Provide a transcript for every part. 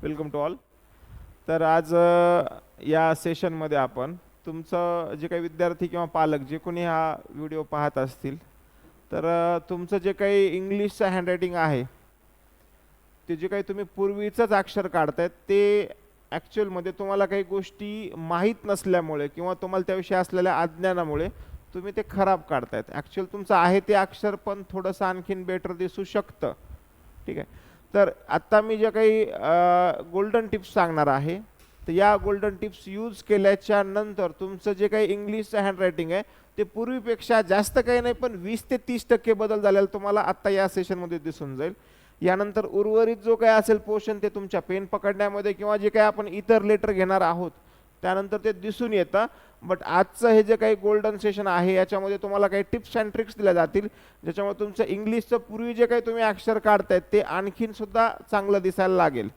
Welcome to all. तर आज या सेशनमध्ये आपण तुमचं जे काही विद्यार्थी किंवा पालक जे कोणी हा व्हिडिओ पाहत असतील तर तुमचं जे काही इंग्लिशचं हँडरायटिंग आहे ते जे काही तुम्ही पूर्वीचंच अक्षर काढतायत ते ॲक्च्युअलमध्ये तुम्हाला काही गोष्टी माहीत नसल्यामुळे किंवा तुम्हाला त्याविषयी असलेल्या अज्ञानामुळे तुम्ही ते खराब काढतायत. ॲक्च्युअल तुमचं आहे ते अक्षर पण थोडंसं आणखीन बेटर दिसू शकतं. ठीक आहे. तर आत्ता मी ज्या काही गोल्डन टिप्स सांगणार आहे तर या गोल्डन टिप्स यूज केल्याच्या नंतर तुमचं जे काही इंग्लिशचं हँडरायटिंग आहे ते पूर्वीपेक्षा जास्त काही नाही पण 20 ते 30% बदल झालेला तुम्हाला आत्ता या सेशनमध्ये दिसून जाईल. यानंतर उर्वरित जो काही असेल पोर्शन ते तुमच्या पेन पकडण्यामध्ये किंवा जे काही आपण इतर लेटर घेणार आहोत त्यानंतर ते दिसून येतं. बट आजचं हे जे काही गोल्डन सेशन आहे याच्यामध्ये तुम्हाला काही टिप्स अँड ट्रिक्स दिल्या जातील ज्याच्यामुळे तुमचं इंग्लिशचं पूर्वी जे काही तुम्ही अक्षर काढतायत ते आणखीन सुद्धा चांगलं दिसायला लागेल.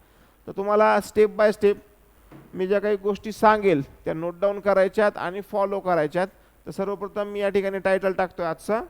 तर तुम्हाला स्टेप बाय स्टेप मी ज्या काही गोष्टी सांगेल त्या नोट डाऊन करायच्यात आणि फॉलो करायच्यात. तर सर्वप्रथम मी या ठिकाणी टायटल टाकतोय आजचा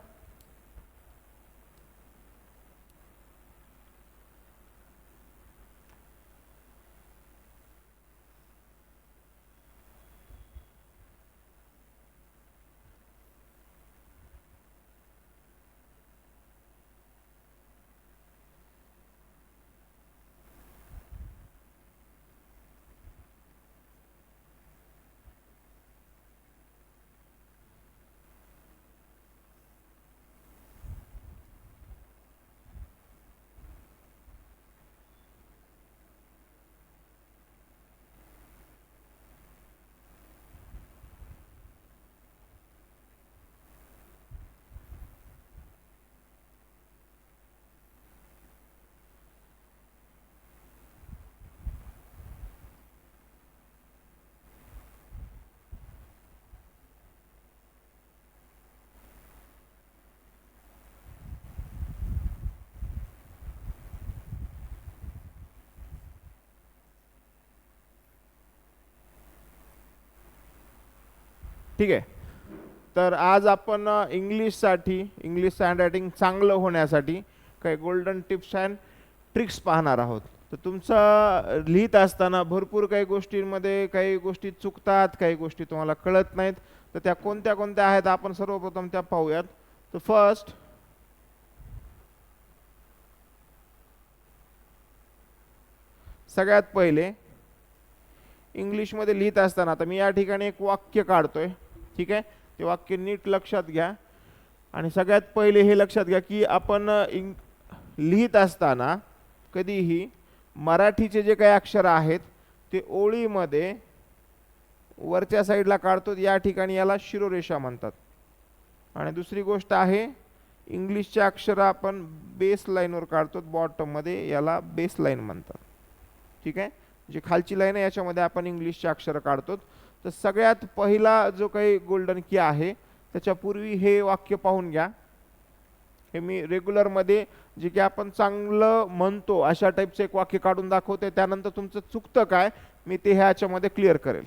ठीक आहे. तर आज आपण इंग्लिशसाठी इंग्लिशचं हँडरायटिंग चांगलं होण्यासाठी काही गोल्डन टिप्स अँड ट्रिक्स पाहणार आहोत. तर तुमचं लिहित असताना भरपूर काही गोष्टींमध्ये काही गोष्टी चुकतात, काही गोष्टी तुम्हाला कळत नाहीत. तर त्या कोणत्या कोणत्या आहेत आपण सर्वप्रथम त्या पाहूयात. तर फर्स्ट सगळ्यात पहिले इंग्लिशमध्ये लिहित असताना आता मी या ठिकाणी एक वाक्य काढतोय. ठीक आहे. ते वाक्य नीट लक्षात घ्या आणि सगळ्यात पहिले हे लक्षात घ्या की आपण लिहित असताना कधीही मराठीचे जे काही अक्षर आहेत ते ओळीमध्ये वरच्या साईडला काढतो. या ठिकाणी याला शिरोरेषा म्हणतात. आणि दुसरी गोष्ट आहे इंग्लिशचे अक्षर आपण बेस लाईनवर काढतो बॉटममध्ये, याला बेस लाईन म्हणतात. ठीक आहे. जी खालची लाईन आहे याच्यामध्ये आपण इंग्लिशचे अक्षर काढतो. तर सगळ्यात पहिला जो काही गोल्डन की आहे त्याच्यापूर्वी हे वाक्य पाहून घ्या. हे मी रेग्युलरमध्ये जे की आपण चांगलं म्हणतो अशा टाईपचं एक वाक्य काढून दाखवते. त्यानंतर तुमचं चुकतं काय मी ते ह्याच्यामध्ये क्लिअर करेल.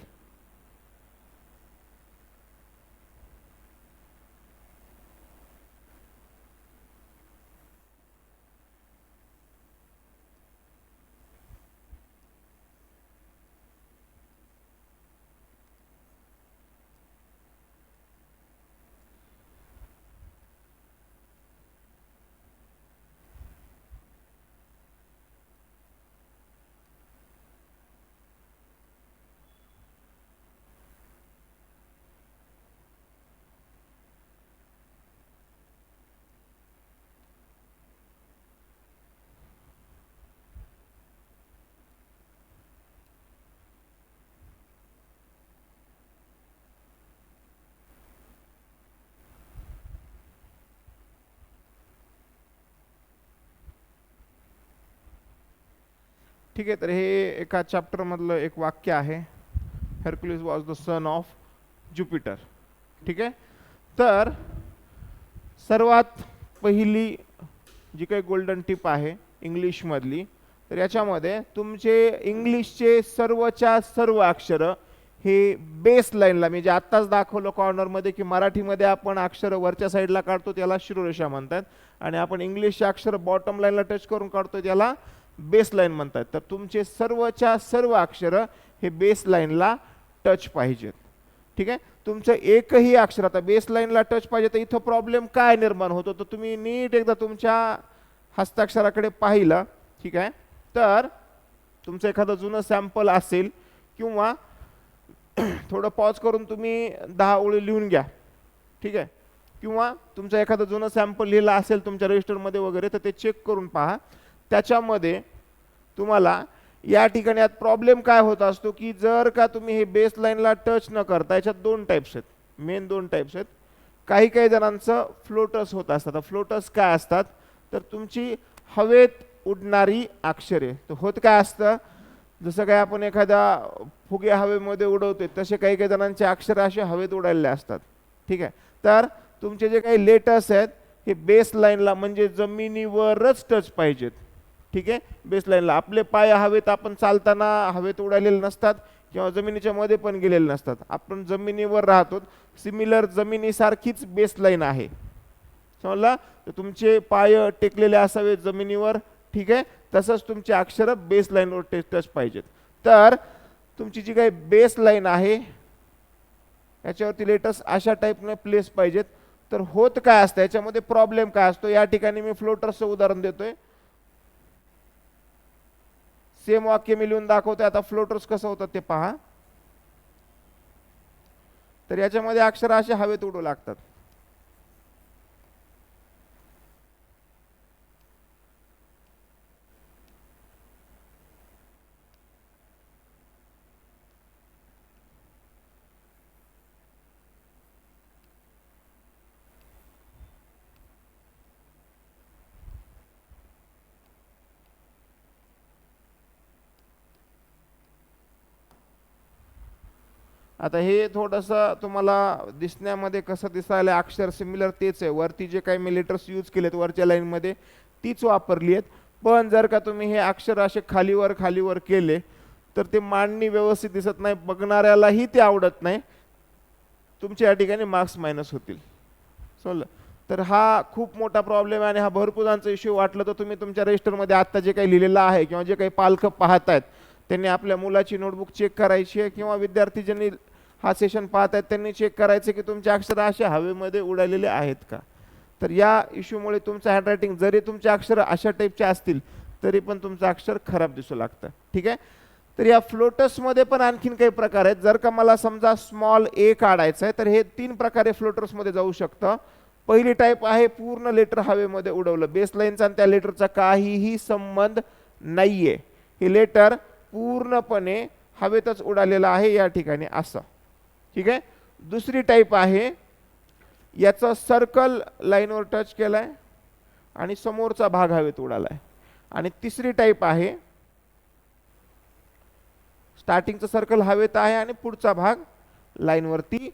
ठीक आहे. तर हे एका चॅप्टरमधलं एक वाक्य आहे. Hercules was the son of Jupiter. ठीक आहे. तर सर्वात पहिली जी काही गोल्डन टिप आहे इंग्लिशमधली तर याच्यामध्ये तुमचे इंग्लिशचे सर्वच्या सर्व अक्षर हे बेस लाईनला मी जे आत्ताच दाखवलं कॉर्नरमध्ये की मराठीमध्ये आपण अक्षर वरच्या साईडला काढतो त्याला शिरोरेषा म्हणतात आणि आपण इंग्लिशचे अक्षर बॉटम लाईनला टच करून काढतो त्याला बेस लाईन म्हणतात. तर तुमचे सर्वच्या सर्व अक्षर हे बेस लाईनला टच पाहिजेत. ठीक आहे. तुमचं एकही अक्षर आता बेस लाईनला टच पाहिजे तर इथं प्रॉब्लेम काय निर्माण होतो, तर तुम्ही नीट एकदा तुमच्या हस्ताक्षराकडे पाहिलं, ठीक आहे, तर तुमचं एखादं जुनं सॅम्पल असेल किंवा थोडं पॉज करून तुम्ही 10 ओळी लिहून घ्या. ठीक आहे. किंवा तुमचं एखादं जुनं सॅम्पल लिहिलं असेल तुमच्या रजिस्टरमध्ये वगैरे तर ते चेक करून पहा. त्याच्यामध्ये तुम्हाला या ठिकाणी यात प्रॉब्लेम काय होत असतो की जर का तुम्ही हे बेस लाईनला टच न करता, याच्यात दोन टाईप्स आहेत, मेन दोन टाईप्स आहेत. काही काही जणांचं फ्लोटर्स होत असतात. फ्लोटर्स काय असतात, तर तुमची हवेत उडणारी अक्षरे. तर होत काय असतं, जसं काय आपण एखाद्या फुगे हवेमध्ये उडवते तसे काही काही जणांचे अक्षर असे हवेत उडालेले असतात. ठीक आहे. तर तुमचे जे काही लेटर्स आहेत हे बेस लाईनला म्हणजे जमिनीवरच टच पाहिजेत. ठीक आहे. बेस लाईनला आपले पाय हवेत, आपण चालताना हवेत उडालेले नसतात किंवा जमिनीच्या मध्ये पण गेलेले नसतात, आपण जमिनीवर राहतो. सिमिलर जमिनीसारखीच बेस लाईन आहे, समजलं. तर तुमचे पाय टेकलेले असावेत जमिनीवर. ठीक आहे. तसंच तुमचे अक्षर बेस लाईनवर टच पाहिजेत. तर तुमची जी काही बेस लाईन आहे याच्यावरती लेटर्स अशा टाईपने प्लेस पाहिजेत. तर होत काय असतं, याच्यामध्ये प्रॉब्लेम काय असतो, या ठिकाणी मी फ्लोटर्सचं उदाहरण देतोय. सेम वाक्य मी लिहून दाखवतोय. आता फ्लोटर्स कसं होतं ते पहा. तर याच्यामध्ये अक्षर असे हवेत उडू लागतात. आता हे थोडंसं तुम्हाला दिसण्यामध्ये कसं दिसायला अक्षर सिमिलर तेच आहे. वरती जे काही मी लेटर्स यूज केलेत वरच्या लाईनमध्ये तीच वापरली आहेत. पण जर का तुम्ही हे अक्षर असे खालीवर खालीवर केले तर ते मांडणी व्यवस्थित दिसत नाही, बघणाऱ्यालाही ते आवडत नाही, तुमचे या ठिकाणी मार्क्स मायनस होतील. समजलं. तर हा खूप मोठा प्रॉब्लेम आहे आणि हा भरपूर जणांचा इश्यू वाटलं तर तुम्ही तुमच्या रजिस्टरमध्ये आत्ता जे काही लिहिलेलं आहे किंवा जे काही पालक पाहतायत त्यांनी आपल्या मुलाची नोटबुक चेक करायची आहे किंवा विद्यार्थी ज्यांनी हा सेशन पाहत आहेत त्यांनी चेक करायचे की तुमचे अक्षर असे हवेमध्ये उडालेले आहेत का. तर या इश्यूमुळे तुमचं हँडरायटिंग जरी तुमचे अक्षर अशा टाईपचे असतील तरी पण तुमचं अक्षर खराब दिसू लागतं. ठीक आहे. तर या फ्लोटर्समध्ये पण आणखीन काही प्रकार आहेत. जर का मला समजा स्मॉल ए काढायचं आहे तर हे 3 प्रकारे फ्लोटर्समध्ये जाऊ शकतं. पहिली टाईप आहे पूर्ण लेटर हवेमध्ये उडवलं, बेसलाईनचा आणि त्या लेटरचा काहीही संबंध नाहीये, हे लेटर पूर्णपणे हवेतच उडालेलं आहे या ठिकाणी असं. ठीक आहे. दुसरी टाईप आहे याचा सर्कल लाईनवर टच केलाय आणि समोरचा भाग हवेत उडालाय. आणि तिसरी टाईप आहे स्टार्टिंगचं सर्कल हवेत आहे आणि पुढचा भाग लाईनवरती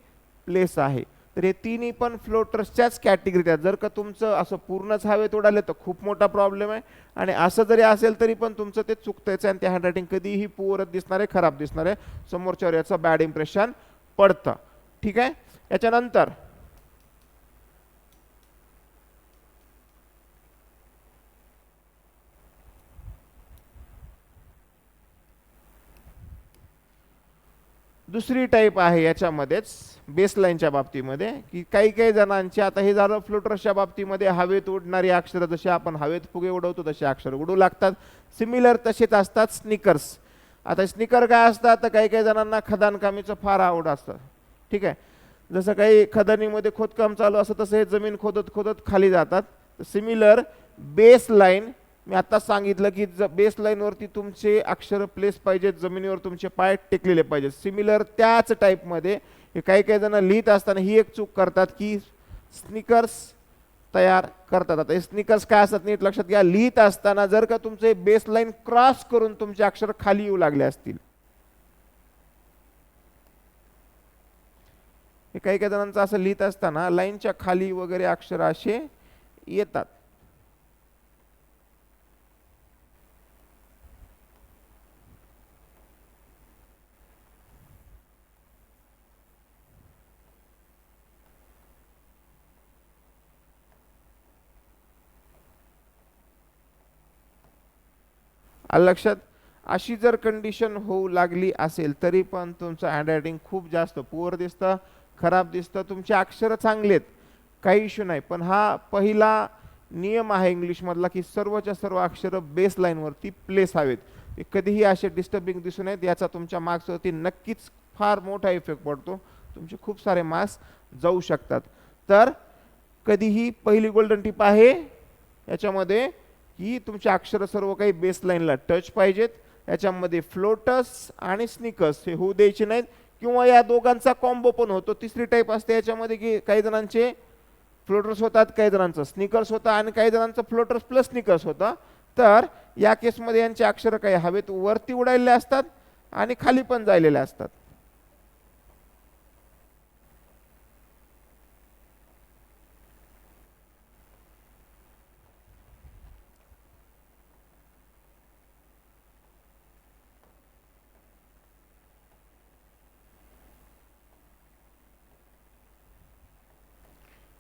प्लेस आहे. तर हे तिन्ही पण फ्लोटर्सच्याच कॅटेगरीत आहेत. जर का तुमचं असं पूर्णच हवेत उडाले तर खूप मोठा प्रॉब्लेम आहे, आणि असं जरी असेल तरी पण तुमचं ते चुकतंच आणि ते हँडरायटिंग कधीही पुअरच दिसणार आहे, खराब दिसणार आहे, समोरच्यावर याचं बॅड इम्प्रेशन पडतं. ठीक आहे. याच्यानंतर दुसरी टाईप आहे याच्यामध्येच बेसलाईनच्या बाबतीमध्ये की काही काही जणांचे, आता हे झालं फ्लोटर्सच्या बाबतीमध्ये, हवेत उडणारी अक्षरं जसे आपण हवेत फुगे उडवतो तसे अक्षर उडू लागतात. सिमिलर तसेच असतात स्निकर्स. आता स्निकर काय असतात, तर काही काही जणांना खदानकामीचं फार आवड असतं. ठीक आहे. जसं काही खदानीमध्ये खोदकाम चालू असतं तसं हे जमीन खोदत खोदत खाली जातात. सिमिलर बेस लाईन मी आता सांगितलं की बेस लाईनवरती तुमचे अक्षर प्लेस पाहिजेत, जमिनीवर तुमचे पाय टेकलेले पाहिजेत. सिमिलर त्याच टाईपमध्ये हे काही काही जण लिहित असताना ही एक चूक करतात की स्निकर्स तयार करतात. आता हे स्निकर्स काय असतात नीट लक्षात घ्या. लिहित असताना जर का तुमचे बेस लाईन क्रॉस करून तुमचे अक्षर खाली येऊ लागले असतील, हे काही काही जणांचं असं लिहित असताना लाईनच्या खाली वगैरे अक्षर असे येतात. आलं लक्षात? अशी जर कंडिशन होऊ लागली असेल तरी पण तुमचं हँडरायटिंग खूप जास्त पुअर दिसतं, खराब दिसतं, तुमचे अक्षर चांगले आहेत, काही इश्यू नाही, पण हा पहिला नियम आहे इंग्लिशमधला की सर्वच्या सर्व अक्षर बेस लाईनवरती प्लेस हवेत. कधीही असे डिस्टर्बिंग दिसून येत, याचा तुमच्या मार्क्सवरती नक्कीच फार मोठा इफेक्ट पडतो, तुमचे खूप सारे मार्क्स जाऊ शकतात. तर कधीही पहिली गोल्डन टिप आहे याच्यामध्ये की तुमचे अक्षर सर्व काही बेस लाईनला टच पाहिजेत, याच्यामध्ये फ्लोटर्स आणि स्निकर्स हे होऊ द्यायचे नाहीत, किंवा या दोघांचा कॉम्बो पण होतो. तिसरी टाईप असते याच्यामध्ये की काही जणांचे फ्लोटर्स होतात, काही जणांचं स्निकर्स होतं आणि काही जणांचं फ्लोटर्स प्लस स्निकर्स होतं. तर या केसमध्ये यांचे अक्षर काही हवेत वरती उडालेले असतात आणि खाली पण जायलेले असतात.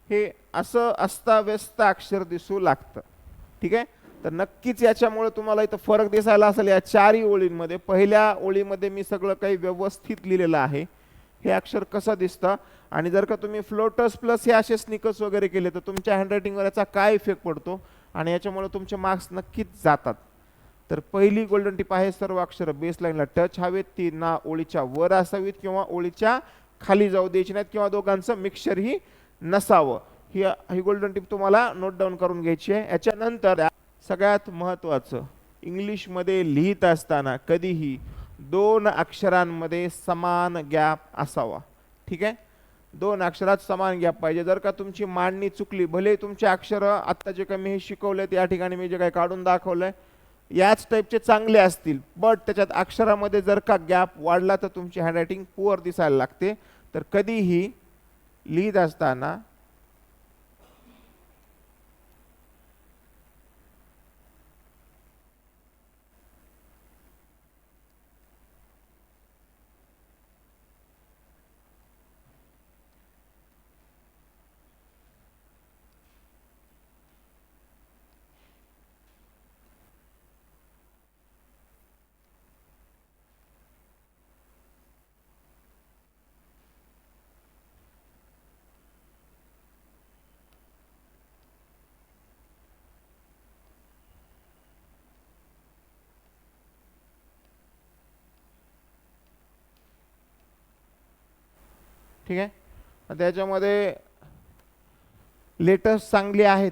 हे असं अस्ताव्यस्त अक्षर दिसू लागतं. ठीक आहे, तर नक्कीच याच्यामुळे तुम्हाला इथं फरक दिसायला असेल. या चारही ओळींमध्ये पहिल्या ओळीमध्ये मी सगळं काही व्यवस्थित लिहिलेलं आहे, हे अक्षर कसं दिसतं, आणि जर का तुम्ही फ्लोटर्स प्लस हे असे स्निकर्स वगैरे केले तर तुमच्या हँडरायटिंगवर याचा काय इफेक्ट पडतो आणि याच्यामुळे तुमचे मार्क्स नक्कीच जातात. तर पहिली गोल्डन टिप आहे सर्व अक्षर बेस लाईनला टच हवेत, ती ना ओळीच्या वर असावीत किंवा ओळीच्या खाली जाऊ द्यायची नाहीत किंवा दोघांचं मिक्सचरही नसावं. ही गोल्डन टिप तुम्हाला नोट डाऊन करून घ्यायची आहे. याच्यानंतर सगळ्यात महत्त्वाचं, इंग्लिशमध्ये लिहित असताना कधीही दोन अक्षरांमध्ये समान गॅप असावा. ठीक आहे, दोन अक्षरात समान गॅप पाहिजे. जर का तुमची मांडणी चुकली, भले तुमचे अक्षर आत्ता जे काही मी हे शिकवलेत या ठिकाणी मी जे काही काढून दाखवलंय याच टाईपचे चांगले असतील, बट त्याच्यात अक्षरामध्ये जर का गॅप वाढला तर तुमची हँडरायटिंग पुअर दिसायला लागते. तर कधीही लिहित असताना ठीक आहे, त्याच्यामध्ये लेटर्स चांगले आहेत,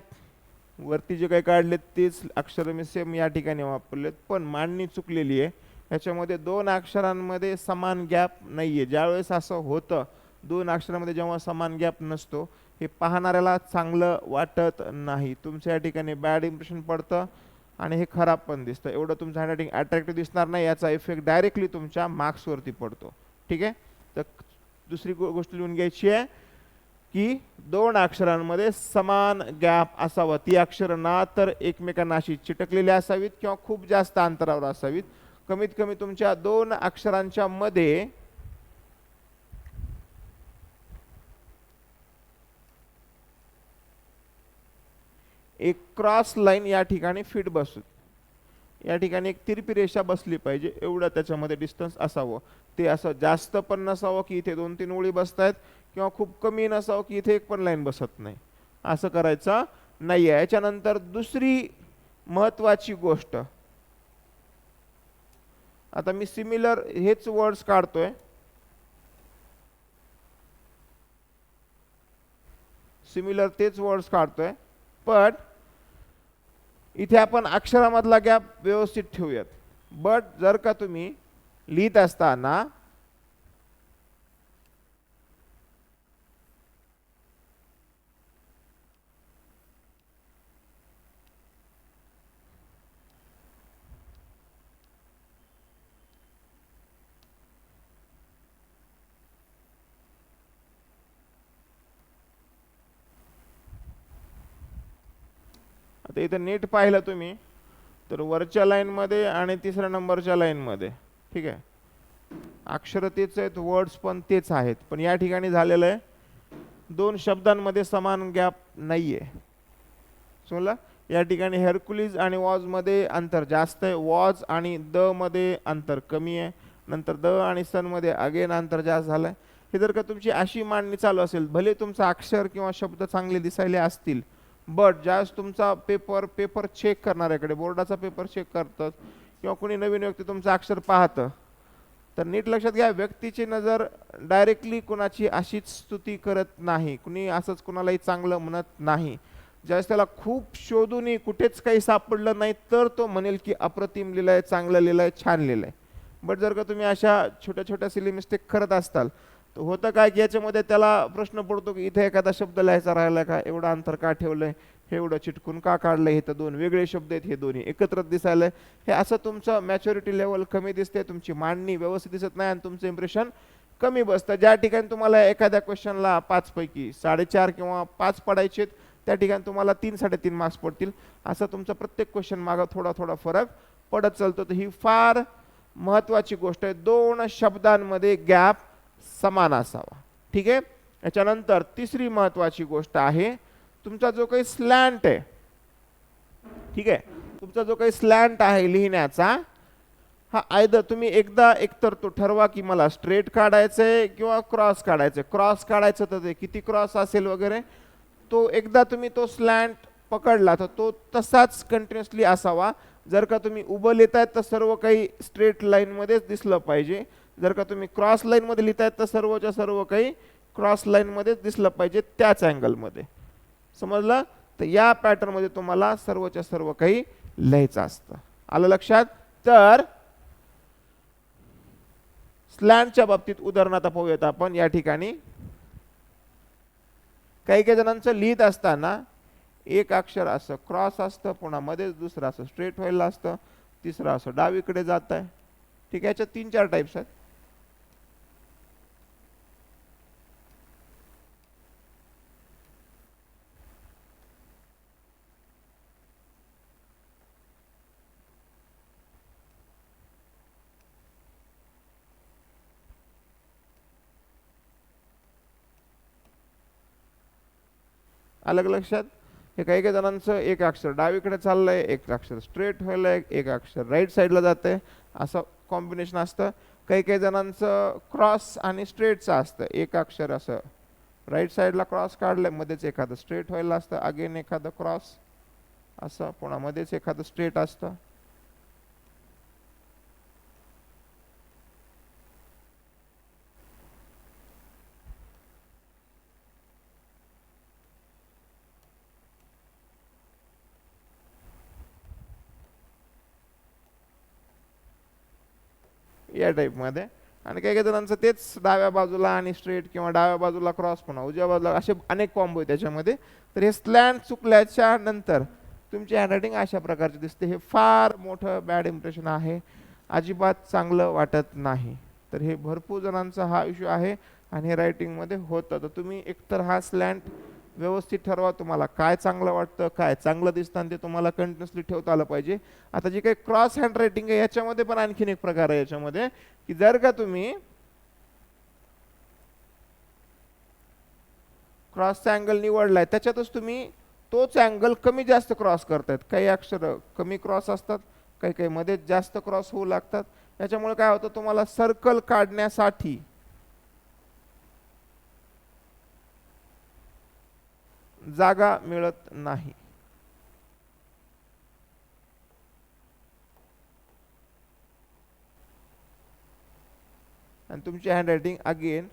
वरती जे काही काढलेत तेच अक्षर मी सेम या ठिकाणी वापरलेत, पण मांडणी चुकलेली आहे. याच्यामध्ये दोन अक्षरांमध्ये समान गॅप नाही आहे. ज्यावेळेस असं होतं दोन अक्षरांमध्ये जेव्हा समान गॅप नसतो, हे पाहणाऱ्याला चांगलं वाटत नाही, तुमच्या या ठिकाणी बॅड इम्प्रेशन पडतं आणि हे खराब पण दिसतं. एवढं तुमचं हँडरायटिंग अट्रॅक्टिव्ह दिसणार नाही, याचा इफेक्ट डायरेक्टली तुमच्या मार्क्सवरती पडतो. ठीक आहे, तर दुसरी गोष्ट लिहून घ्यायची आहे की दोन अक्षरांमध्ये समान गॅप असावा. ती अक्षर ना तर एकमेकांना अशी चिटकलेली असावीत किंवा खूप जास्त अंतरावर असावीत. कमीत कमी तुमच्या दोन अक्षरांच्या मध्ये एक क्रॉस लाईन या ठिकाणी फिट बसू, या ठिकाणी एक तिरपी रेषा बसली पाहिजे, एवढं त्याच्यामध्ये डिस्टन्स असावं. ते असं जास्त पण नसावं की इथे 2-3 ओळी बसतायत किंवा खूप कमी नसावं की इथे एक पण लाईन बसत नाही, असं करायचं नाही आहे. याच्यानंतर दुसरी महत्त्वाची गोष्ट, आता मी सिमिलर हेच वर्ड्स काढतोय, सिमिलर तेच वर्ड्स काढतोय, पण इथे आपण अक्षरामधला गॅप व्यवस्थित ठेवूयात. बट जर का तुम्ही लिहित असताना आता इथं नीट पाहिलं तुम्ही तर वरच्या लाईनमध्ये आणि तिसऱ्या नंबरच्या लाईनमध्ये, ठीक आहे, अक्षर तेच आहेत, वर्ड्स पण तेच आहेत, पण या ठिकाणी झालेलं आहे दोन शब्दांमध्ये समान गॅप नाहीये. समजलं? या ठिकाणी हेरकुलीज आणि वॉज मध्ये अंतर जास्त आहे, वॉज आणि द मध्ये अंतर कमी आहे, नंतर द आणि सन मध्ये अगेन अंतर जास्त झालंय. हे जर का तुमची अशी मांडणी चालू असेल, भले तुमचा अक्षर किंवा शब्द चांगले दिसायले असतील, बट ज्यावेळेस तुमचा पेपर चेक करणाऱ्याकडे, बोर्डाचा पेपर चेक करतात किंवा कोणी नवीन व्यक्ती तुमचं अक्षर पाहतं, तर नीट लक्षात घ्या, व्यक्तीची नजर डायरेक्टली कुणाची अशीच स्तुती करत नाही, कुणी असंच कुणालाही चांगलं म्हणत नाही. ज्यावेळेस त्याला खूप शोधूनही कुठेच काही सापडलं नाही, तर तो म्हणेल की अप्रतिम लिहिलंय, चांगलं लिहिलंय, छान लिहिलंय. बट जर का तुम्ही अशा छोट्या छोट्या सिली मिस्टेक करत असताल, तर होतं काय की याच्यामध्ये त्याला प्रश्न पडतो की इथे एखादा शब्द लिहायचा राहिला का, एवढं अंतर का ठेवलंय, हे एवढं चिटकून का काढलंय, हे तर दोन वेगळे शब्द आहेत, हे दोन्ही एकत्र दिसायलंय. हे असं तुमचं मॅच्युरिटी लेवल कमी दिसते, तुमची मांडणी व्यवस्थित दिसत नाही आणि तुमचं इम्प्रेशन कमी बसतं. ज्या ठिकाणी तुम्हाला एखाद्या क्वेश्चनला 5 पैकी 4.5 किंवा 5 पडायचे, त्या ठिकाणी तुम्हाला 3-3.5 मार्क्स पडतील. असं तुमचा प्रत्येक क्वेश्चन मागं थोडा थोडा फरक पडत चालतो. तर ही फार महत्त्वाची गोष्ट आहे, 2 शब्दांमध्ये गॅप समान असावा. ठीक आहे. याच्यानंतर तिसरी महत्त्वाची गोष्ट आहे, तुमचा जो काही स्लॅन्ट आहे, ठीक आहे, तुमचा जो काही स्लॅन्ट आहे लिहिण्याचा, हा आयदर तुम्ही एकतर तो ठरवा की मला स्ट्रेट काढायचंय किंवा क्रॉस काढायचंय. क्रॉस काढायचं तर ते किती क्रॉस असेल वगैरे, तो एकदा तुम्ही तो स्लॅन्ट पकडला तर तो तसाच कंटिन्युअसली असावा. जर का तुम्ही उभं लिहितायत तर सर्व काही स्ट्रेट लाईनमध्येच दिसलं पाहिजे. जर का तुम्ही क्रॉस लाईनमध्ये लिहितायत तर सर्वच्या सर्व काही क्रॉस लाईनमध्येच दिसलं पाहिजे, त्याच अँगलमध्ये. समजलं? तर या पॅटर्नमध्ये तुम्हाला सर्वच्या सर्व काही लिहायचं असतं. आलं लक्षात? तर स्लॅन्टच्या बाबतीत उदाहरण आता पाहूयात आपण. या ठिकाणी काही काही जणांचं लिहित असताना एक अक्षर असं क्रॉस असतं, पुन्हा मध्येच दुसरं असं स्ट्रेट व्हायला असतं, तिसरं असं डावीकडे जात आहे. ठीक आहे. याच्या 3-4 टाइप्स आहेत. अलग लक्षात? हे काही काही जणांचं एक अक्षर डावीकडे चाललंय, एक अक्षर स्ट्रेट व्हायलंय, एक अक्षर राईट साईडला जातंय, असं कॉम्बिनेशन असतं. काही काही जणांचं क्रॉस आणि स्ट्रेटचं असतं. एक अक्षर असं राईट साईडला क्रॉस काढलंय, मध्येच एखादं स्ट्रेट व्हायला असतं, अगेन एखादं क्रॉस असं, पुन्हा मध्येच एखादं स्ट्रेट असतं. या टाईपमध्ये. आणि काही काही जणांचं तेच डाव्या बाजूला आणि स्ट्रेट किंवा डाव्या बाजूला क्रॉस, पुन्हा उजव्या बाजूला, असे अनेक कॉम्बो आहेत त्याच्यामध्ये. तर हे स्लॅन्ट चुकल्याच्या नंतर तुमची हँडरायटिंग अशा प्रकारची दिसते. हे फार मोठं बॅड इम्प्रेशन आहे, अजिबात चांगलं वाटत नाही. तर हे भरपूर जणांचा हा इश्यू आहे आणि हे रायटिंगमध्ये होतं. तर तुम्ही एकतर हा स्लॅन्ट व्यवस्थित ठरवा, तुम्हाला काय चांगलं वाटतं, काय चांगलं दिसतं, ते तुम्हाला कंटिन्युअसली ठेवता आलं पाहिजे. आता जे काही क्रॉस हँड रायटिंग आहे याच्यामध्ये पण आणखीन एक प्रकार आहे याच्यामध्ये, की जर का तुम्ही क्रॉसचा अँगल निवडलाय, त्याच्यातच तुम्ही तोच अँगल कमी जास्त क्रॉस करतायत. काही अक्षर कमी क्रॉस असतात, काही काही मध्ये जास्त क्रॉस होऊ लागतात. त्याच्यामुळे काय होतं, तुम्हाला सर्कल काढण्यासाठी जागा मिळत नाही. आणि तुमची हँडरायटिंग अगेन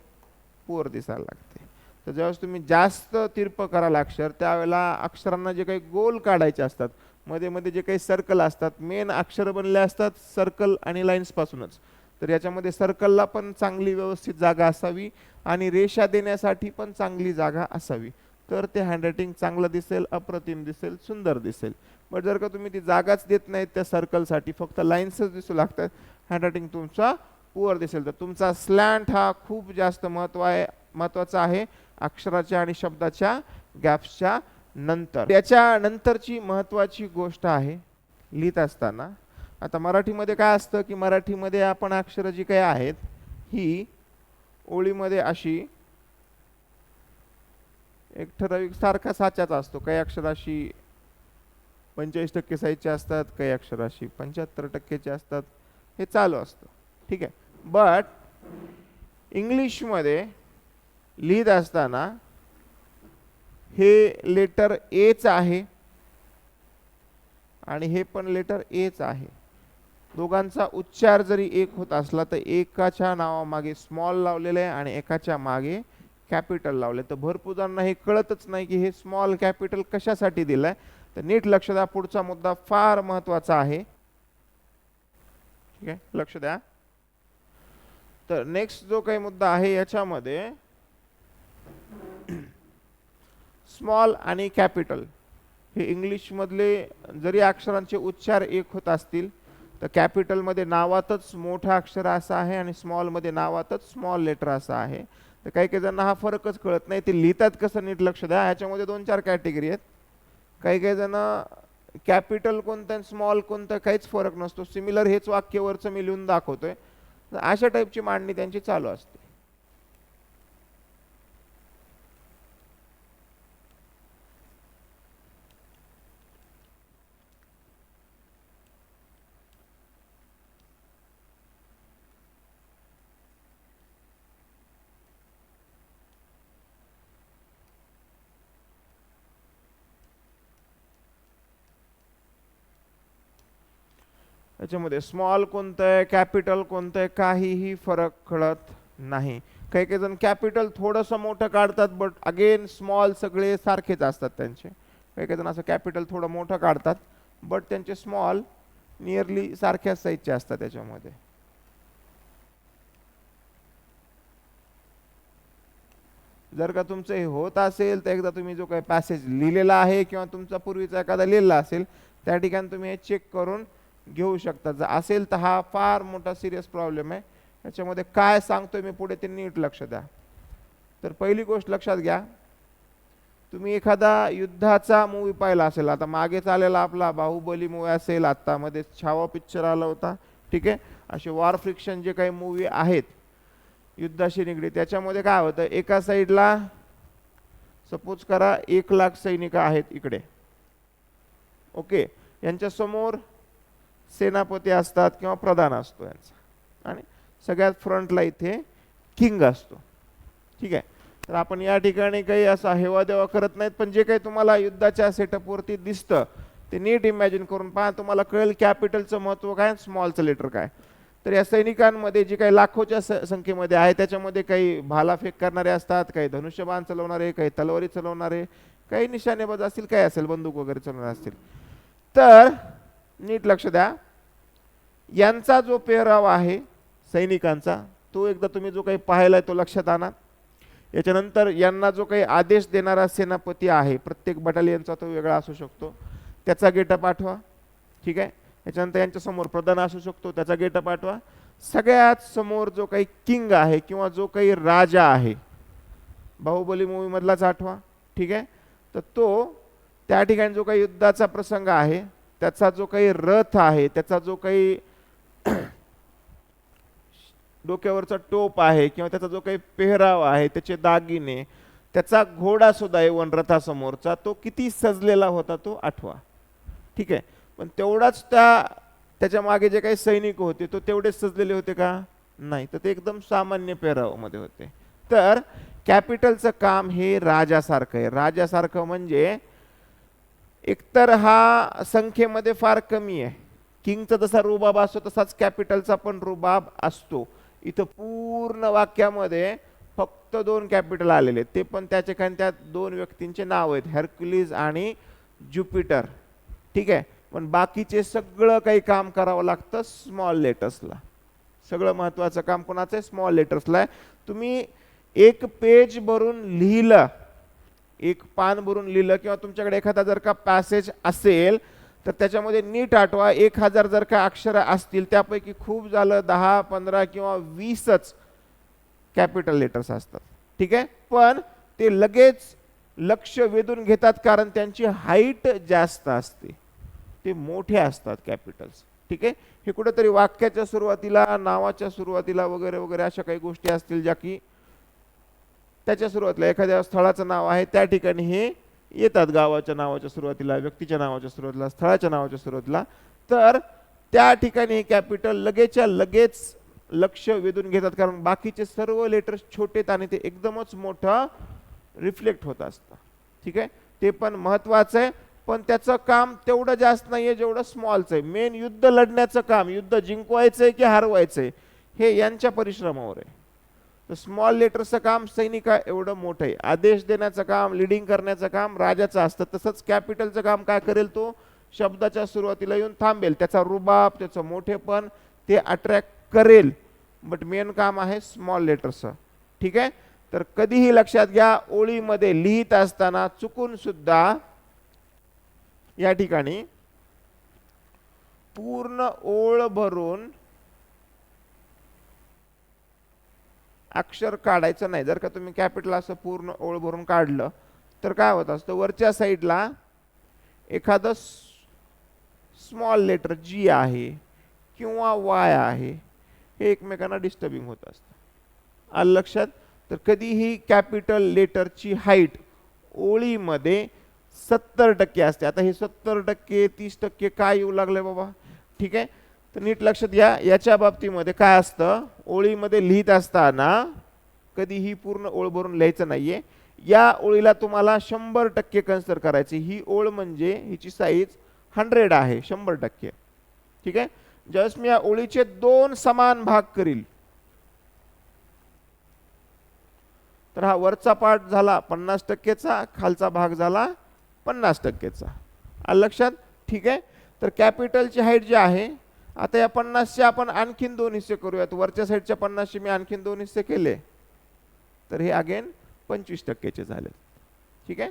पुअर दिसायला लागते. तर ज्यावेळेस तुम्ही जास्त तिरपं कराल अक्षर, त्यावेळेला अक्षरांना जे काही गोल काढायचे असतात, मध्ये मध्ये जे काही सर्कल असतात, मेन अक्षर बनले असतात सर्कल आणि लाईन्स पासूनच. तर याच्यामध्ये सर्कलला पण चांगली व्यवस्थित जागा असावी आणि रेषा देण्यासाठी पण चांगली जागा असावी, तर ते हँडरायटिंग चांगलं दिसेल, अप्रतिम दिसेल, सुंदर दिसेल. बट जर का तुम्ही ती जागाच देत नाहीत त्या सर्कलसाठी, फक्त लाईन्सच दिसू लागतात, हँडरायटिंग तुमचा पुअर दिसेल. तर तुमचा स्लॅन्ट हा खूप जास्त महत्त्वाचा आहे अक्षराच्या आणि शब्दाच्या गॅप्सच्या नंतर. याच्या नंतरची महत्त्वाची गोष्ट आहे लिहित असताना. आता मराठीमध्ये काय असतं की मराठीमध्ये आपण अक्षरं जी काही आहेत ही ओळीमध्ये अशी एक ठराविक सारखा साच्याचा असतो. काही अक्षर अशी 45% साईजचे असतात, काही अक्षर अशी 75%चे असतात, हे चालू असतं. ठीक आहे. बट इंग्लिशमध्ये लिहित असताना हे लेटर एच आहे आणि हे पण लेटर एच आहे. दोघांचा उच्चार जरी एक होत असला तर एकाच्या नावामागे स्मॉल लावलेलं आहे आणि एकाच्या मागे कॅपिटल लावले. तर भरपूर जणांना हे कळतच नाही की हे स्मॉल कॅपिटल कशासाठी दिलंय. तर नीट लक्ष द्या, पुढचा मुद्दा फार महत्वाचा आहे. ठीक आहे, लक्ष द्या. तर नेक्स्ट जो काही मुद्दा आहे याच्यामध्ये स्मॉल आणि कॅपिटल हे इंग्लिश मधले जरी अक्षरांचे उच्चार एक होत असतील तर कॅपिटल मध्ये नावातच मोठा अक्षर असा आहे आणि स्मॉल मध्ये नावातच स्मॉल लेटर असा आहे. तर काही काही जणांना हा फरकच कळत नाही. ते लिहितात कसं, नीट लक्ष द्या. ह्याच्यामध्ये 2-4 कॅटेगरी आहेत. काही काही जण कॅपिटल कोणतं स्मॉल कोणतं काहीच फरक नसतो, सिमिलर हेच वाक्यवरचं मी लिहून दाखवतोय, अशा टाईपची मांडणी त्यांची चालू असते. याच्यामध्ये स्मॉल कोणतं आहे कॅपिटल कोणतं आहे काहीही फरक कळत नाही. काही काही जण कॅपिटल थोडंसं मोठं काढतात बट अगेन स्मॉल सगळे सारखेच असतात त्यांचे. काही काही जण असं कॅपिटल थोडं मोठं काढतात बट त्यांचे स्मॉल नियरली सारख्याच साईजचे असतात त्याच्यामध्ये. जर का तुमचं हे होत असेल तर एकदा तुम्ही जो काही पॅसेज लिहिलेला आहे किंवा तुमचा पूर्वीचा एखादा लिहिलेला असेल त्या ठिकाणी तुम्ही हे चेक करून घेऊ शकता. जर असेल तर हा फार मोठा सिरियस प्रॉब्लेम आहे. याच्यामध्ये काय सांगतोय मी पुढे ते नीट लक्ष द्या. तर पहिली गोष्ट लक्षात घ्या, तुम्ही एखादा युद्धाचा मूवी पाहिला असेल, आता मागे चाललेला आपला बाहुबली मूवी असेल, आता मध्ये छावा पिक्चर आला होता. ठीक आहे, असे वॉर फ्रिक्शन जे काही मूवी आहेत युद्धाशी निगडीत, त्याच्यामध्ये काय होतं, एका साईडला सपोज करा 1,00,000 सैनिक आहेत इकडे. ओके, यांच्या समोर सेनापती असतात किंवा प्रधान असतो यांचा आणि सगळ्यात फ्रंटला इथे किंग असतो. ठीक आहे, तर आपण या ठिकाणी काही असा हेवा देवा करत नाहीत, पण जे काही तुम्हाला युद्धाच्या सेटअपवरती दिसतं ते नीट इमॅजिन करून पहा, तुम्हाला कळेल कॅपिटलचं महत्त्व काय, स्मॉलचं लेटर काय. तर या सैनिकांमध्ये जे काही लाखोच्या संख्येमध्ये आहे त्याच्यामध्ये काही भालाफेक करणारे असतात, काही धनुष्यबाण चालवणारे, काही तलवारी चालवणारे, काही निशाणेबाज असतील, काही असेल बंदूक वगैरे चालवणारे असतील. तर नीट लक्ष द्या, यांचा जो पेहराव आहे सैनिकांचा तो एकदा तुम्ही जो काही पाहिलाय तो लक्षात आणा. याच्यानंतर यांना जो काही आदेश देणारा सेनापती आहे, प्रत्येक बटालियनचा तो वेगळा असू शकतो, त्याचा गेटअप आठवा. ठीक आहे, याच्यानंतर यांच्या समोर प्रधान असू शकतो, त्याचा गेटअप आठवा. सगळ्यात समोर जो काही किंग आहे किंवा जो काही राजा आहे, बाहुबली मूवी मधलाच आठवा. ठीक आहे, तर तो त्या ठिकाणी जो काही युद्धाचा प्रसंग आहे त्याचा जो काही रथ आहे, त्याचा जो काही डोक्यावरचा टोप आहे किंवा त्याचा जो काही पेहराव आहे, त्याचे दागिने, त्याचा घोडा सुद्धा इवन रथासमोरचा तो किती सजलेला होता तो आठवा. ठीक आहे, पण तेवढाच त्याच्या मागे जे काही सैनिक होते तो तेवढेच सजलेले होते का, नाही, तर ते एकदम सामान्य पेहरावामध्ये होते. तर कॅपिटलचं काम हे राजासारखं आहे. राजासारखं म्हणजे एकतर हा संख्येमध्ये फार कमी आहे, किंगचा जसा रुबाब असतो तसाच कॅपिटलचा पण रुबाब असतो. इथं पूर्ण वाक्यामध्ये फक्त 2 कॅपिटल आलेले, ते पण त्याचे काही त्यात 2 व्यक्तींचे नाव आहेत, हर्क्युलिस आणि ज्युपिटर. ठीक आहे, पण बाकीचे सगळं काही काम करावं लागतं स्मॉल लेटर्सला. सगळं महत्वाचं काम कोणाचं आहे, स्मॉल लेटर्सला आहे. तुम्ही एक पेज भरून लिहिलं, एक पान भरून लिहिलं किंवा तुमच्याकडे एखादा जर का पॅसेज असेल तर त्याच्यामध्ये नीट आठवा, 1000 जर का अक्षर असतील त्यापैकी खूप झालं 10, 15 किंवा 20च कॅपिटल लेटर्स असतात. ठीक आहे, पण ते लगेच लक्ष वेधून घेतात कारण त्यांची हाईट जास्त असते, ते मोठे असतात कॅपिटल्स. ठीक आहे, हे कुठेतरी वाक्याच्या सुरुवातीला, नावाच्या सुरुवातीला वगैरे वगैरे अशा काही गोष्टी असतील ज्या की त्याच्या सुरुवातीला एखाद्या स्थळाचं नाव आहे त्या ठिकाणी हे येतात गावाच्या नावाच्या सुरुवातीला, व्यक्तीच्या नावाच्या सुरुवातीला, स्थळाच्या नावाच्या सुरुवातीला, तर त्या ठिकाणी कॅपिटल लगेचच्या लगेच लक्ष वेधून घेतात, कारण बाकीचे सर्व लेटर्स छोटेत आणि ते एकदमच मोठं रिफ्लेक्ट होत असतं. ठीक आहे, ते पण महत्वाचं आहे, पण त्याचं काम तेवढं जास्त नाहीये जेवढं स्मॉलचं आहे. मेन युद्ध लढण्याचं काम, युद्ध जिंकवायचंय की हरवायचंय, हे यांच्या परिश्रमावर आहे. तर स्मॉल लेटरचं काम सैनिका एवढं मोठं आहे. आदेश देण्याचं काम, लिडिंग करण्याचं काम राजाचं असतं. तसंच कॅपिटलचं काम काय करेल, तो शब्दाच्या सुरुवातीला येऊन थांबेल, त्याचा रुबाब, त्याचं मोठेपण ते अट्रॅक्ट करेल, बट मेन काम आहे स्मॉल लेटरचं. ठीक आहे, तर कधीही लक्षात घ्या, ओळीमध्ये लिहित असताना चुकून सुद्धा या ठिकाणी पूर्ण ओळ भरून अक्षर काढायचं नाही. जर का तुम्ही कॅपिटल असं पूर्ण ओळ भरून काढलं तर काय होत असतं, वरच्या साईडला एखादं स्मॉल लेटर जी आहे किंवा वाय आहे हे एकमेकांना डिस्टर्बिंग होत असतं. आलं लक्षात? तर कधीही कॅपिटल लेटरची हाईट ओळीमध्ये 70% असते. आता हे 70%, 30% काय येऊ लागले बाबा? ठीक आहे, तर नीट लक्षात घ्या. याच्या बाबतीमध्ये काय असतं, ओळीमध्ये लिहित असताना कधीही पूर्ण ओळ भरून लिहायचं नाहीये. या ओळीला तुम्हाला 100% कन्सिडर करायची. ही ओळ म्हणजे हिची साईज 100 आहे, 100%. ठीक आहे, ज्यावेळेस मी या ओळीचे 2 समान भाग करील, तर हा वरचा पार्ट झाला 50%चा, खालचा भाग झाला 50%चा. आलं लक्षात? ठीक आहे, तर कॅपिटलची हाईट जी आहे, आता या 50चे आपण आणखीन 2 हिस्से करूयात. वरच्या साईडच्या 50चे मी आणखीन 2 हिस्से केले, तर हे अगेन 25%चे झाले. ठीक आहे,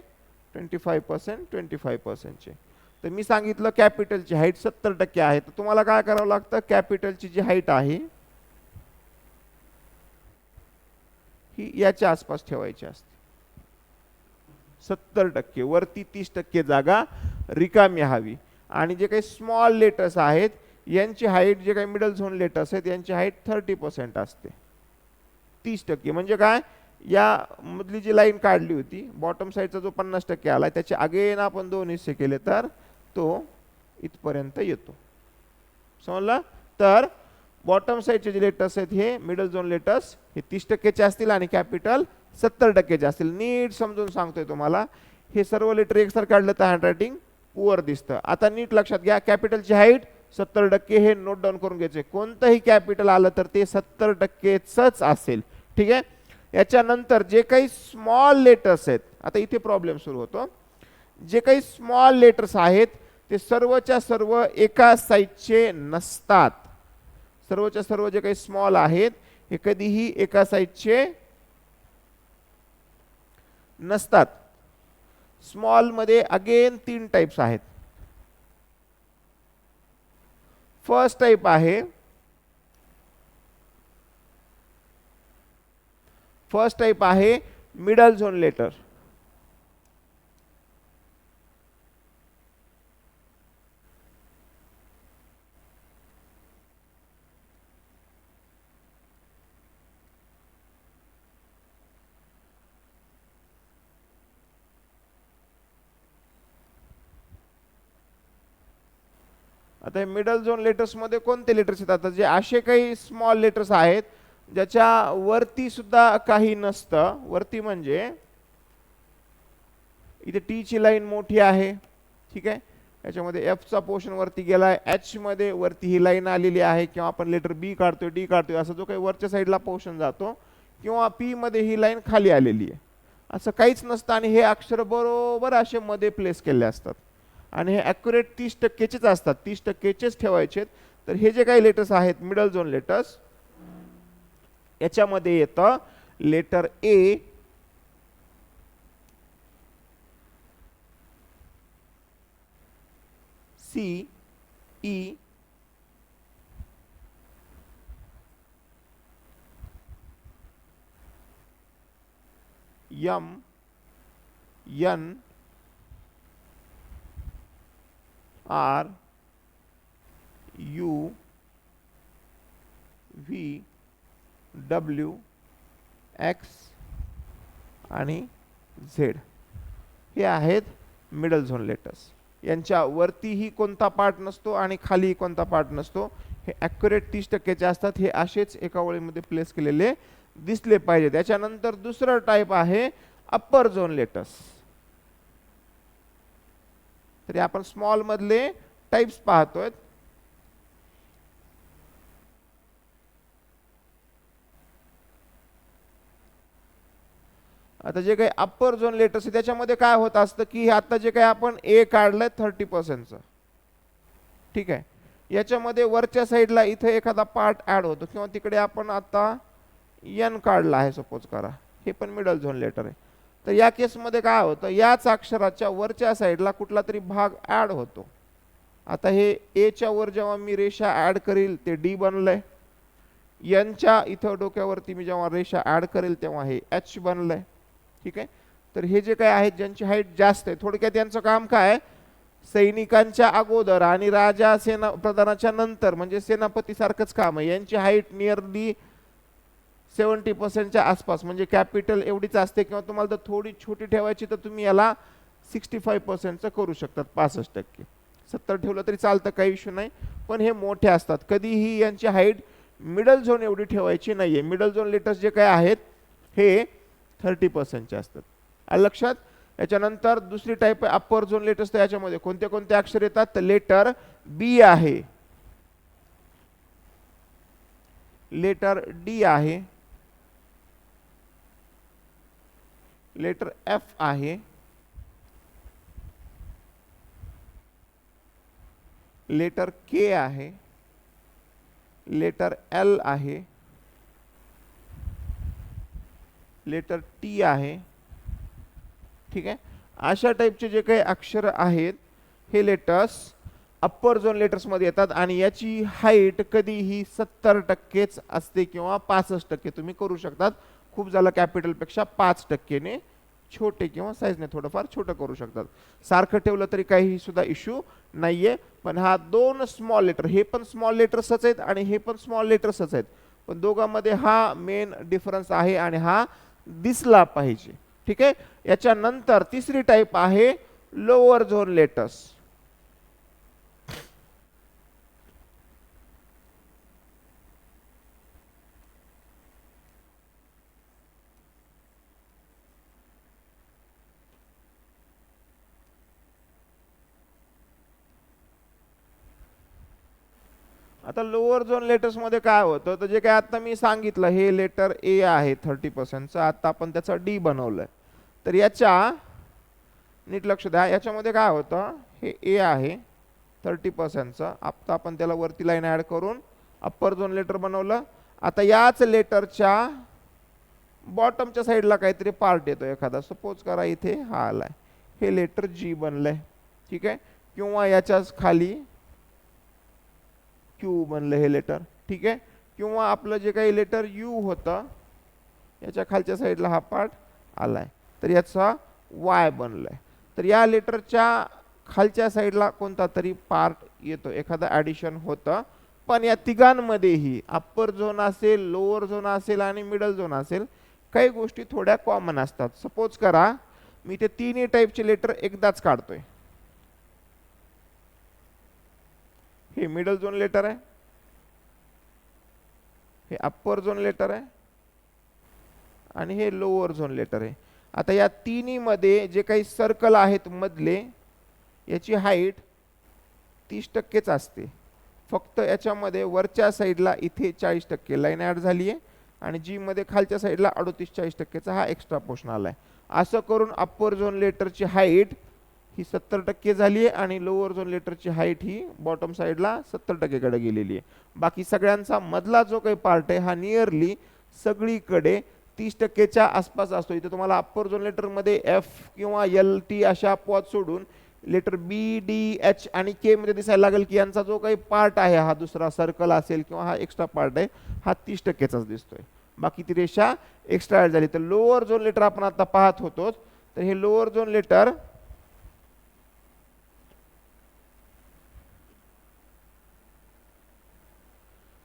25%, 25%चे. तर मी सांगितलं कॅपिटलची हाईट 70% आहे, तर तुम्हाला काय करावं लागतं, कॅपिटलची जी हाईट आहे ही याच्या आसपास ठेवायची असते. 70%, वरती 30% जागा रिकामी हवी. आणि जे काही स्मॉल लेटर्स आहेत यांची हाईट, जे काही मिडल झोन लेटर्स आहेत यांची हाईट 30% असते. 30% म्हणजे काय, या मधली जी लाईन काढली होती, बॉटम साईडचा जो 50% आला, त्याचे अगेन आपण 2 हिस्से केले तर तो इथपर्यंत येतो. समजलं? तर बॉटम साईडचे जे लेटर्स आहेत हे मिडल झोन लेटर्स हे 30%चे असतील आणि कॅपिटल 70%चे असतील. नीट समजून सांगतोय तुम्हाला. हे सर्व लेटर एकसारखं काढलं तर हँडरायटिंग पुअर दिसतं. आता नीट लक्षात घ्या, कॅपिटलची हाईट 70%, हे नोट डाऊन करून घ्यायचे. कोणतंही कॅपिटल आलं तर ते 70%च असेल. ठीक आहे, याच्यानंतर जे काही स्मॉल लेटर्स आहेत, आता इथे प्रॉब्लेम सुरू होतो. जे काही स्मॉल लेटर्स आहेत ते सर्वच्या सर्व एका साईजचे नसतात. सर्वच्या सर्व जे काही स्मॉल आहेत हे कधीही एका साईजचे नसतात. स्मॉल मध्ये अगेन 3 टाइप्स आहेत. फर्स्ट टाइप आहे, मिडल झोन लेटर. आता मिडल झोन लेटर्स मध्ये कोणते लेटर्स येतात, जे असे काही स्मॉल लेटर्स आहेत ज्याच्या वरती सुद्धा काही नसतं. वरती म्हणजे इथे टी ची लाईन मोठी आहे. ठीक आहे, याच्यामध्ये एफ चा पोर्शन वरती गेलाय, एच मध्ये वरती ही लाईन आलेली आहे, किंवा आपण लेटर बी काढतोय, डी काढतोय, असं जो काही वरच्या साईडला पोर्शन जातो, किंवा पी मध्ये ही लाईन खाली आलेली आहे, असं काहीच नसतं. आणि हे अक्षर बरोबर असे मध्ये प्लेस केले असतात आणि हे ॲक्युरेट 30%चेच असतात, 30%चेच ठेवायचे. तर हे जे काही लेटर्स आहेत मिडल झोन लेटर्स, याच्यामध्ये येतं letter A, C, E, M, N, R, U, V, W, X आणि झेड. हे आहेत मिडल झोन लेटर्स. यांच्या वरतीही कोणता पार्ट नसतो आणि खालीही कोणता पार्ट नसतो. हे ॲक्युरेट 30% असतात. हे असेच एका ओळीमध्ये प्लेस केलेले दिसले पाहिजे. त्याच्यानंतर दुसरं टाईप आहे अप्पर झोन लेटर्स. तरी आपण स्मॉल मधले टाइप्स पाहतोय. आता जे काही अप्पर झोन लेटर्स आहे त्याच्यामध्ये काय होत असतं की आता जे काही आपण ए काढलंय 30%चं, ठीक आहे, याच्यामध्ये वरच्या साईडला इथे एखादा पार्ट ऍड होतो किंवा तिकडे आपण आता एन काढला आहे सपोज करा, हे पण मिडल झोन लेटर आहे. तर या केसमध्ये काय होतं, याच अक्षराच्या वरच्या साईडला कुठला तरी भाग ऍड होतो. आता हे ए च्या वर जेव्हा मी रेषा ऍड करील ते डी बनलंय. एनच्या इथं डोक्यावरती मी जेव्हा रेषा ऍड करेल तेव्हा हे एच बनलंय. ठीक आहे. तर हे जे काय आहेत ज्यांची हाईट जास्त आहे, थोडक्यात यांचं काम काय, सैनिकांच्या अगोदर आणि राजा सेना प्रधानाच्या नंतर म्हणजे सेनापती सारखंच काम आहे. यांची हाईट नियरली 70% आसपास म्हणजे कॅपिटल एवढीच असते. किंवा तुम्हाला जर थोडी छोटी ठेवायची तर तुम्ही याला 65% करू शकतात, 65%. 70 ठेवलं तरी चालतं, काही इश्यू नाही. पण हे मोठे असतात. कधीही यांची हाईट मिडल झोन एवढी ठेवायची नाहीये. मिडल झोन लेटर्स जे काय आहेत हे 30% असतात. लक्षात. याच्यानंतर दुसरी टाईप आहे अप्पर झोन लेटर्स. तर याच्यामध्ये कोणते कोणते अक्षर येतात, तर लेटर बी आहे, लेटर डी आहे, लेटर एफ आहे, लेटर के आहे, लेटर एल आहे, लेटर टी आहे. ठीक आहे. अशा टाईपचे जे काही अक्षर आहेत हे लेटर्स अप्पर झोन लेटर्स मध्ये येतात आणि याची हाईट कधीही 70%च असते किंवा 65% तुम्ही करू शकतात. खूप झालं कॅपिटल पेक्षा 5% ने छोटे किंवा साईजने थोडंफार छोटं करू शकतात. सारखं ठेवलं तरी काही सुद्धा इश्यू नाहीये. पण हा दोन स्मॉल लेटर, हे पण स्मॉल लेटर्सच आहेत आणि हे पण स्मॉल लेटर्सच आहेत, पण दोघांमध्ये हा मेन डिफरन्स आहे आणि हा दिसला पाहिजे. ठीक आहे. याच्यानंतर तिसरी टाईप आहे लोअर झोन लेटर्स. आता लोअर झोन लेटर्स मध्ये काय होतं, तर जे काय आता मी सांगितलं हे लेटर ए आहे 30%चं, आता आपण त्याचा डी बनवलंय. तर याच्या नीट लक्ष द्या, याच्यामध्ये काय होतं, हे ए आहे 30%चं, आता आपण त्याला वरती लाईन ऍड करून अप्पर झोन लेटर बनवलं. आता याच लेटरच्या बॉटमच्या साईडला काहीतरी पार्ट येतो एखादा, सपोज करा इथे हा आलाय, हे लेटर जी बनलंय. ठीक आहे. किंवा याच्याच खाली क्यू बनलं हे लेटर. ठीक आहे. किंवा आपलं जे काही लेटर यू होतं याच्या खालच्या साईडला हा पार्ट आलाय, तर याचा वाय बनलाय. तर या लेटरच्या खालच्या साईडला कोणता तरी पार्ट येतो, एखादा ॲडिशन होतं. पण या तिघांमध्येही अप्पर झोन असेल, लोअर झोन असेल आणि मिडल झोन असेल, काही गोष्टी थोड्या कॉमन असतात. सपोज करा मी ते तिन्ही टाईपचे लेटर एकदाच काढतोय. हे मिडल झोन लेटर आहे, हे अप्पर झोन लेटर आहे आणि हे लोअर झोन लेटर आहे. आता या तिन्ही मध्ये जे काही सर्कल आहेत मधले, याची हाईट 30%च असते. फक्त याच्यामध्ये वरच्या साईडला इथे 40% लाईन ऍड झाली आहे आणि जी मध्ये खालच्या साईडला 38-40%चा हा एक्स्ट्रा पोर्शन आलाय. असं करून अप्पर झोन लेटरची हाईट ही 70% झाली आहे आणि लोअर झोन लेटरची हाईट ही बॉटम साईडला 70% कडे गेलेली आहे. बाकी सगळ्यांचा मधला जो काही पार्ट आहे हा नियरली सगळीकडे 30%च्या आसपास असतो. इथे तुम्हाला अप्पर झोन लेटर मध्ये एफ किंवा एल टी अशा पॉज सोडून लेटर बी डी एच आणि के मध्ये दिसायला लागेल की यांचा जो काही पार्ट आहे, हा दुसरा सर्कल असेल किंवा हा एक्स्ट्रा पार्ट आहे, हा 30%चाच दिसतोय. बाकी ती रेषा एक्स्ट्रा ऍड झाली. तर लोअर झोन लेटर आपण आता पाहत होतो. तर हे लोअर झोन लेटर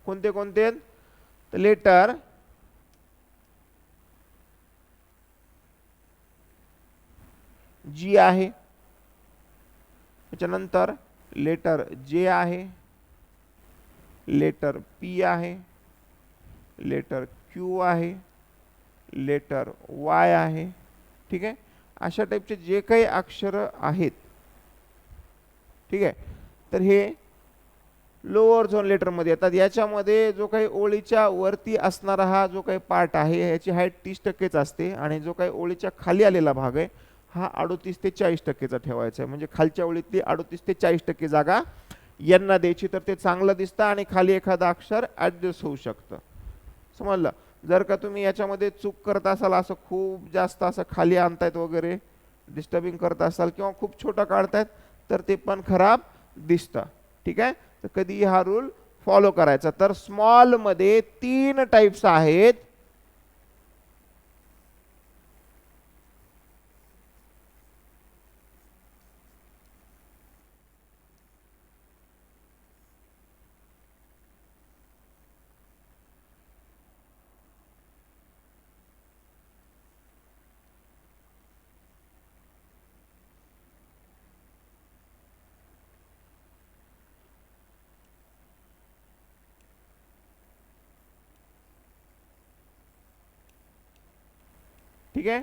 कोणते कोणते, तर लेटर जी आहे, त्याच्यानंतर लेटर जे आहे, लेटर पी आहे, लेटर क्यू आहे, लेटर वाय आहे. ठीक आहे, अशा टाईपचे जे काही अक्षर आहेत, ठीक आहे, तर हे लोअर झोन लेटर मध्ये येतात. याच्यामध्ये जो काही ओळीच्या वरती असणारा हा जो काही पार्ट आहे याची हाईट 30% असते आणि जो काही ओळीच्या खाली आलेला भाग आहे हा 38 ते 40%चा ठेवायचा आहे. म्हणजे खालच्या ओळीतली 38 ते 40% जागा यांना द्यायची, तर ते चांगलं दिसतं आणि खाली एखादा अक्षर ऍडजस्ट होऊ शकतं. समजलं? जर का तुम्ही याच्यामध्ये चूक करत असाल, असं खूप जास्त असं खाली आणतायत वगैरे, डिस्टर्बिंग करत असाल किंवा खूप छोटा काढतायत, तर ते पण खराब दिसतं. ठीक आहे, तर कधी हा रूल फॉलो करायचा. तर स्मॉल मध्ये 3 टाइप्स आहेत. ठीक आहे,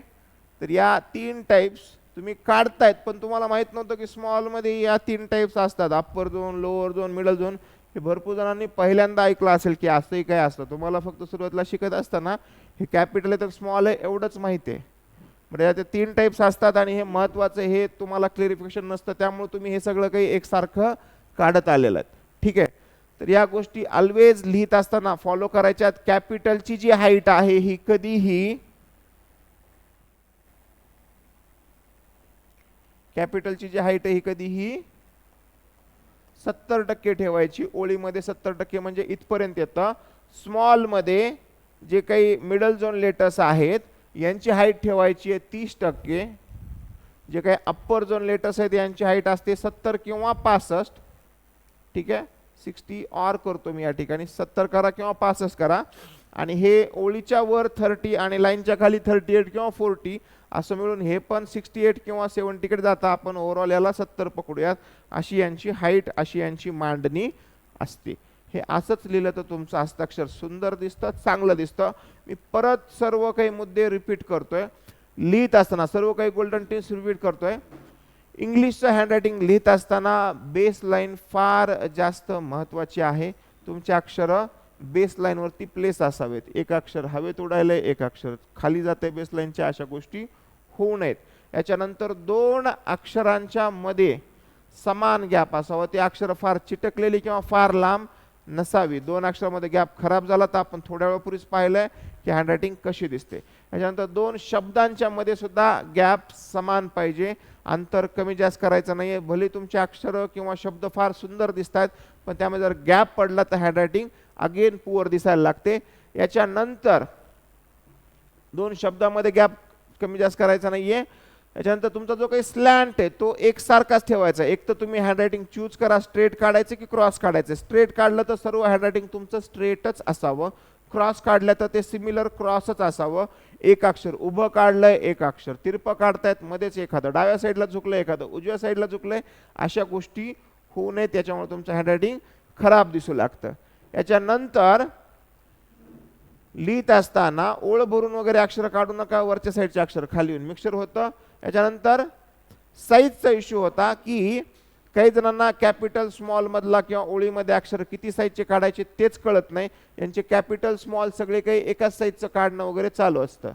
तर या 3 टाइप्स तुम्ही काढतायत, पण तुम्हाला माहित नव्हतं की स्मॉल मध्ये या 3 टाइप्स असतात, upper zone, lower zone, middle zone. हे भरपूर जणांनी पहिल्यांदा ऐकलं असेल की असंही काय असतं. तुम्हाला फक्त सुरुवातीला शिकत असताना हे कॅपिटल आहे तर स्मॉल आहे एवढंच माहिती आहे. बरं, याचे 3 टाइप्स असतात आणि हे महत्त्वाचं, हे तुम्हाला क्लिअरिफिकेशन नसतं, त्यामुळे तुम्ही हे सगळं काही एकसारखं काढत आलेलं आहे. ठीक आहे, तर या गोष्टी ऑलवेज लिहित असताना फॉलो करायच्यात. कॅपिटलची जी हाईट आहे ही कधीही, कॅपिटलची जी हाईट आहे ही कधीही 70% ठेवायची. ओळीमध्ये 70% म्हणजे इथपर्यंत येतं. स्मॉल मध्ये जे काही मिडल झोन लेटर्स आहेत यांची हाईट ठेवायची आहे 30%. जे काही अप्पर झोन लेटर्स आहेत यांची हाईट असते 70 किंवा 65. ठीक आहे, 60 ऑर करतो मी या ठिकाणी, 70 करा किंवा 65 करा. आणि हे ओळीच्या वर 30 आणि लाईनच्या खाली 38 किंवा 40 असं मिळून हे पण 68 किंवा 70 कडे जाता. आपण ओव्हरऑल याला 70 पकडूयात. अशी यांची हाईट, अशी यांची मांडणी असते. हे असंच लिहिलं तर तुमचं हस्ताक्षर सुंदर दिसतं, चांगलं दिसतं. मी परत सर्व काही मुद्दे रिपीट करतोय. लिहित असताना सर्व काही गोल्डन टिप्स रिपीट करतोय. इंग्लिशचं हँडरायटिंग लिहित असताना बेस लाईन फार जास्त महत्त्वाची आहे. तुमचे अक्षर बेस लाईन वरती प्लेस असावेत. एक अक्षर हवेत उडायलंय, एक अक्षर खाली जाते बेस लाईनच्या, अशा गोष्टी होऊ नयेत. याच्यानंतर 2 अक्षरांच्या मध्ये समान गॅप असावा. ते अक्षर फार चिटकलेली किंवा फार लांब नसावी. 2 अक्षरामध्ये गॅप खराब झाला तर आपण थोड्या वेळापूर्वीच पाहिलंय की हँडरायटिंग कशी दिसते. याच्यानंतर 2 शब्दांच्या मध्ये सुद्धा गॅप समान पाहिजे, अंतर कमी जास्त करायचं नाहीये. भले तुमचे अक्षर किंवा शब्द फार सुंदर दिसतात, पण त्यामध्ये जर गॅप पडला तर हँडरायटिंग अगेन पुअर दिसायला लागते. याच्यानंतर 2 शब्दामध्ये गॅप कमी जास्त करायचा नाहीये. याच्यानंतर तुमचा जो काही स्लॅन्ट आहे तो एकसारखाच ठेवायचा. एक तर तुम्ही हँडरायटिंग चूज करा, स्ट्रेट काढायचं की क्रॉस काढायचं. स्ट्रेट काढलं तर सर्व हँडरायटिंग तुमचं स्ट्रेटच असावं. क्रॉस काढलं तर ते सिमिलर क्रॉसच असावं. एक अक्षर उभं काढलंय, एक अक्षर तिरपं काढतायत, मध्येच एखादं डाव्या साईडला झुकलंय, एखादं उजव्या साईडला झुकलंय, अशा गोष्टी होऊ नये. त्याच्यामुळे तुमचं हँडरायटिंग खराब दिसू लागतं. याच्यानंतर लिहित असताना ओळ भरून वगैरे अक्षर काढू नका. वरच्या साईडचे अक्षर खाली येऊन मिक्सर होतं. याच्यानंतर साईजचा इश्यू होता की काही जणांना कॅपिटल स्मॉल मधला किंवा ओळीमध्ये अक्षर किती साईजचे काढायचे तेच कळत नाही. यांचे कॅपिटल स्मॉल सगळे काही एकाच साईजचं काढणं वगैरे चालू असतं.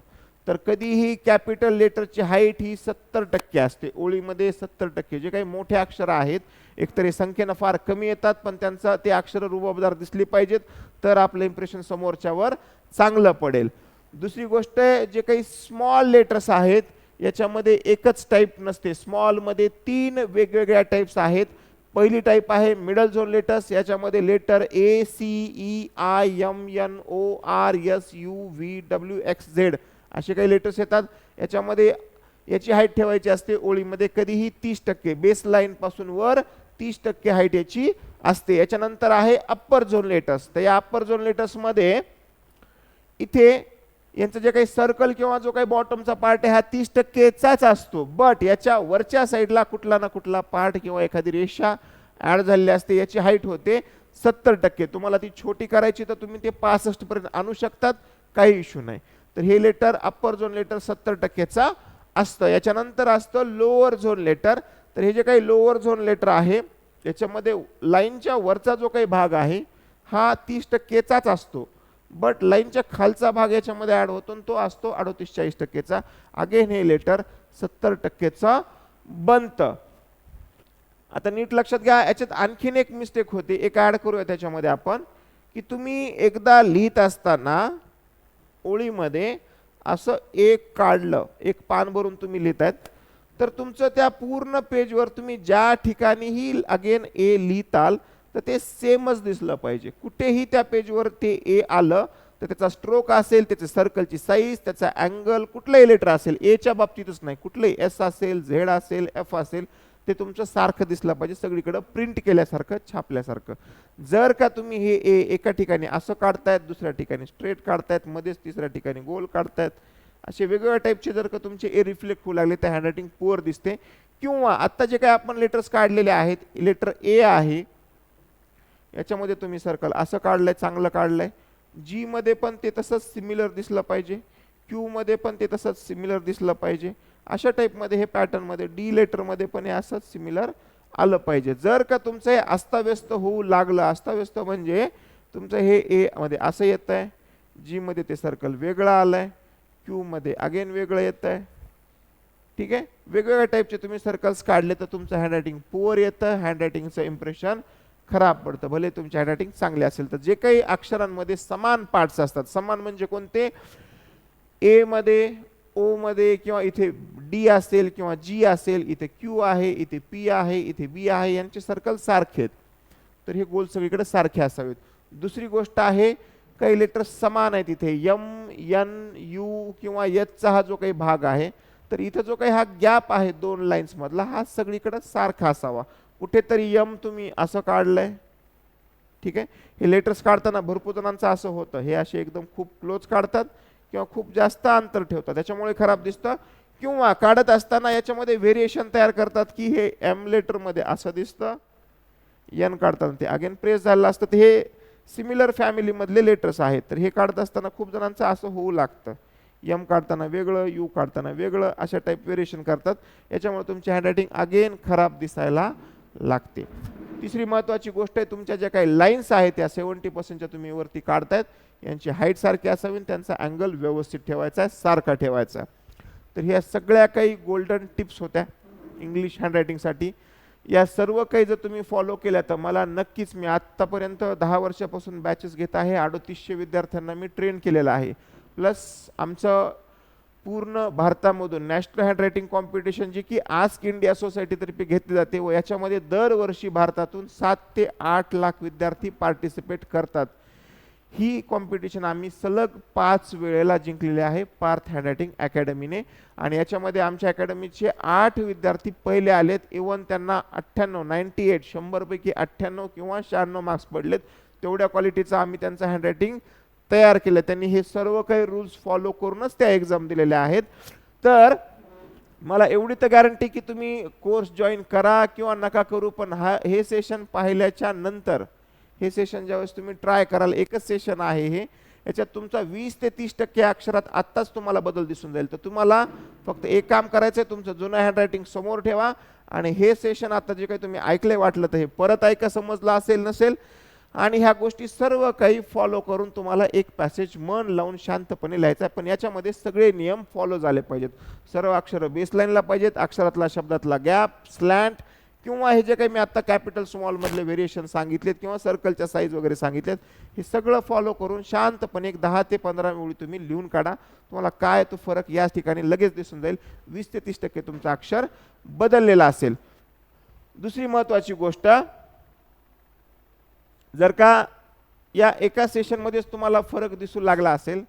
तर कधीही कॅपिटल लेटरची हाईट ही 70% असते. ओळीमध्ये 70%. जे काही मोठे अक्षर आहेत एकतर हे संख्येनं फार कमी येतात, पण त्यांचा ते अक्षर रुबाबदार दिसली पाहिजेत, तर आपलं इम्प्रेशन समोरच्यावर चांगलं पडेल. दुसरी गोष्ट, जे काही स्मॉल लेटर्स आहेत याच्यामध्ये एकच टाईप नसते. स्मॉल मध्ये 3 वेगवेगळ्या टाईप्स आहेत. पहिली टाईप आहे मिडल झोन लेटर्स. याच्यामध्ये letter A, C, E, I, M, N, O, R, S, U, V, W, X, Z असे काही लेटर्स येतात. याच्यामध्ये याची हाईट ठेवायची असते ओळीमध्ये कधीही 30%. बेस लाईन पासून वर 30% हाईट याची असते. याच्यानंतर आहे अप्पर झोन लेटर्स. तर या अप्पर झोन लेटर्स मध्ये इथे यांचं जे काही सर्कल किंवा जो काही बॉटमचा पार्ट आहे हा 30%चाच असतो, बट याच्या वरच्या साईडला कुठला ना कुठला पार्ट किंवा एखादी रेषा ॲड झालेली असते, याची हाईट होते 70%. तुम्हाला ती छोटी करायची तर तुम्ही ते 65 पर्यंत आणू शकतात, काही इश्यू नाही. तर हे लेटर अप्पर झोन लेटर 70%चा असतं. याच्यानंतर असतं लोअर झोन लेटर. तर हे जे काही लोअर झोन लेटर आहे याच्यामध्ये लाईनच्या वरचा जो काही भाग आहे हा 30%चाच असतो, बट लाईनच्या खालचा भाग याच्यामध्ये ॲड होतो, तो असतो 38-40%चा. अगेन हे लेटर 70%चा बनतं. आता नीट लक्षात घ्या, याच्यात आणखीन एक मिस्टेक होते, एक ॲड करूया त्याच्यामध्ये आपण, की तुम्ही एकदा लिहित असताना ओळीमध्ये असं एक काढलं, एक पान भरून तुम्ही लिहितायत, तर तुमचं त्या पूर्ण पेजवर तुम्ही ज्या ठिकाणीही अगेन ए लिहिताल तर ते सेमच दिसलं पाहिजे. कुठेही त्या पेजवर ते ए आलं तर त्याचा स्ट्रोक असेल, त्याचे सर्कलची साईज, त्याचा अँगल, कुठलंही लेटर असेल, एच्या बाबतीतच नाही, कुठलंही एस असेल, झेड असेल, एफ असेल, ते तुमचं सारखं दिसलं पाहिजे, सगळीकडे प्रिंट केल्यासारखं, छापल्यासारखं. जर का तुम्ही हे ए एका ठिकाणी असं काढतायत, दुसऱ्या ठिकाणी स्ट्रेट काढतायत, मध्येच तिसऱ्या ठिकाणी गोल काढतायत, असे वेगवेगळ्या टाईपचे जर का तुमचे ए रिफ्लेक्ट होऊ लागले तर हँडरायटिंग पुअर दिसते. किंवा आता जे काही आपण लेटर्स काढलेले आहेत, लेटर ए आहे याच्यामध्ये तुम्ही सर्कल असं काढलंय, चांगलं काढलंय. जी मध्ये पण ते तसंच सिमिलर दिसलं पाहिजे, क्यू मध्ये पण ते तसंच सिमिलर दिसलं पाहिजे. अशा टाईपमध्ये हे पॅटर्नमध्ये डी लेटरमध्ये पण हे असंच सिमिलर आलं पाहिजे. जर का तुमचं हे अस्ताव्यस्त होऊ लागलं, अस्ताव्यस्त म्हणजे तुमचं हे ए मध्ये असं येत आहे, जी मध्ये ते सर्कल वेगळं आलंय, क्यू मध्ये अगेन वेगळं येत आहे, ठीक आहे, वेगवेगळ्या टाईपचे तुम्ही सर्कल्स काढले तर तुमचं हँडरायटिंग पुअर येतं, हँडरायटिंगचं इम्प्रेशन खराब पडतं. भले तुमची हँडरायटिंग चांगली असेल तर. जे काही अक्षरांमध्ये समान पार्ट्स असतात, समान म्हणजे कोणते, ए मध्ये, ओ मध्ये, किंवा इथे डी असेल किंवा जी असेल, इथे क्यू आहे, इथे पी आहे, इथे बी आहे, यांचे सर्कल सारखे आहेत, तर हे गोल सगळीकडे सारखे असावेत. दुसरी गोष्ट आहे, काही लेटर्स समान आहेत, इथे एम, एन, यू किंवा एचचा हा जो काही भाग आहे, तर इथं जो काही हा गॅप आहे दोन लाईन्स मधला, हा सगळीकडे सारखा असावा. कुठेतरी यम तुम्ही असं काढलंय, ठीक आहे. हे लेटर्स काढताना भरपूर जणांचं असं होतं, हे असे एकदम खूप क्लोज काढतात किंवा खूप जास्त अंतर ठेवतात, त्याच्यामुळे खराब दिसतं. किंवा काढत असताना याच्यामध्ये व्हेरिएशन तयार करतात की हे एम लेटर मध्ये असं दिसतं, एन काढताना ते अगेन प्रेस झालेलं असतं. तर हे सिमिलर फॅमिली मधले लेटर्स आहेत, तर हे काढत असताना खूप जणांचं असं होऊ लागतं, एम काढताना वेगळं, यू काढताना वेगळं, अशा टाईप व्हेरिएशन करतात. याच्यामुळे तुमची हँडरायटिंग अगेन खराब दिसायला लागते. तिसरी महत्त्वाची गोष्ट आहे, तुमच्या ज्या काही लाईन्स आहेत त्या 70%च्या तुम्ही वरती काढतायत, यांची हाईट सारखी असावी, त्यांचा अँगल व्यवस्थित ठेवायचा आहे, सारखा ठेवायचा. तर ह्या सगळ्या काही गोल्डन टिप्स होत्या इंग्लिश हँडरायटिंगसाठी. या सर्व काही जर तुम्ही फॉलो केल्या तर मला नक्कीच, मी आत्तापर्यंत 10 वर्षापासून बॅचेस घेत आहे, 3800 विद्यार्थ्यांना मी ट्रेन केलेलं आहे. प्लस आमचं पूर्ण भारतामधून नॅशनल हँडरायटिंग कॉम्पिटिशन जी की आस्क इंडिया सोसायटीतर्फे घेतली जाते, व याच्यामध्ये दरवर्षी भारतातून 7 ते 8 लाख विद्यार्थी पार्टिसिपेट करतात. ही कॉम्पिटिशन आम्ही सलग 5 वेळेला जिंकलेले आहे पार्थ हँडरायटिंग अकॅडमीने. आणि याच्यामध्ये आमच्या अकॅडमीचे 8 विद्यार्थी पहिले आलेत. इवन त्यांना 98 100 पैकी 98 किंवा 96 मार्क्स पडलेत. तेवढ्या क्वालिटीचं आम्ही त्यांचं हँडरायटिंग तयार केलं. त्यांनी हे सर्व काही रूल्स फॉलो करूनच त्या एक्झाम दिलेल्या आहेत. तर मला एवढी तर गॅरंटी की तुम्ही कोर्स जॉईन करा किंवा नका करू, पण हे सेशन पाहिल्याच्या नंतर, हे सेशन ज्यावेळेस तुम्ही ट्राय कराल, एकच सेशन आहे हे, याच्यात तुमचा 20 ते 30% अक्षरात आत्ताच तुम्हाला बदल दिसून जाईल. तर तुम्हाला फक्त एक काम करायचं आहे, तुमचं जुनं हँडरायटिंग समोर ठेवा आणि हे सेशन आता जे काही तुम्ही ऐकले वाटलं तर हे परत ऐका, समजलं असेल नसेल, आणि ह्या गोष्टी सर्व काही फॉलो करून तुम्हाला एक पॅसेज मन लावून शांतपणे लिहायचा आहे. पण याच्यामध्ये सगळे नियम फॉलो झाले पाहिजेत. सर्व अक्षरं बेसलाईनला पाहिजेत, अक्षरातला शब्दातला गॅप, स्लॅन्ट, किंवा हे जे काही मी आता कॅपिटल स्मॉल मधले व्हेरिएशन सांगितलेत किंवा सर्कलच्या साईज वगैरे सांगितलेत, हे सगळं फॉलो करून शांतपणे एक 10 ते 15 वेळी तुम्ही लिहून काढा. तुम्हाला काय तो फरक याच ठिकाणी लगेच दिसून जाईल. 20 ते 30% तुमचं अक्षर बदललेलं असेल. दुसरी महत्त्वाची गोष्ट, जर का या एका सेशनमध्येच तुम्हाला फरक दिसू लागला असेल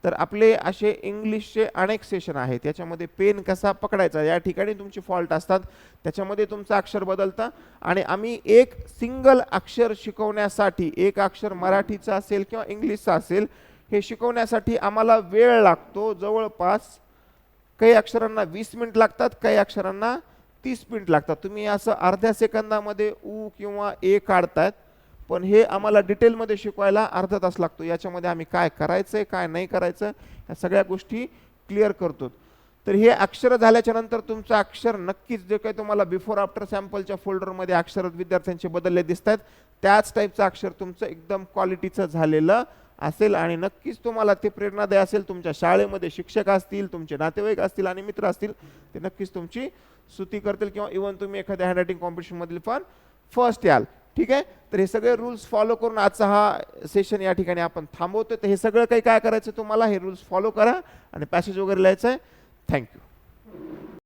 तर आपले असे इंग्लिशचे अनेक सेशन आहेत. त्याच्यामध्ये पेन कसा पकडायचा या ठिकाणी तुमची फॉल्ट असतात, त्याच्यामध्ये तुमचं अक्षर बदलतं. आणि आम्ही एक सिंगल अक्षर शिकवण्यासाठी, एक अक्षर मराठीचं असेल किंवा इंग्लिशचं असेल, हे शिकवण्यासाठी आम्हाला वेळ लागतो जवळपास काही अक्षरांना 20 मिनिट लागतात, काही अक्षरांना 30 मिनिट लागतात. तुम्ही असं अर्ध्या सेकंदामध्ये उ किंवा ए काढतायत, पण हे आम्हाला डिटेलमध्ये शिकवायला अर्धा तास लागतो. याच्यामध्ये आम्ही काय करायचंय काय नाही करायचं या सगळ्या गोष्टी क्लिअर करतो. तर हे अक्षर झाल्याच्या नंतर तुमचं अक्षर नक्कीच जे काही तुम्हाला बिफोर आफ्टर सॅम्पलच्या फोल्डरमध्ये अक्षर विद्यार्थ्यांचे बदलले दिसत आहेत त्याच टाईपचं अक्षर तुमचं एकदम क्वालिटीचं झालेलं असेल आणि नक्कीच तुम्हाला ते प्रेरणादायी असेल. तुमच्या शाळेमध्ये शिक्षक असतील, तुमचे नातेवाईक असतील आणि मित्र असतील, ते नक्कीच तुमची स्तुती करतील किंवा इव्हन तुम्ही एखाद्या हँडरायटिंग कॉम्पिटिशनमधील पण फर्स्ट याल. ठीक आहे, तर हे सगळे रूल्स फॉलो करून आजचा हा सेशन या ठिकाणी आपण थांबवतो. तर हे सगळं काही काय करायचं तुम्हाला, हे रूल्स फॉलो करा आणि पॅसेज वगैरे लिहायचं आहे. थँक्यू.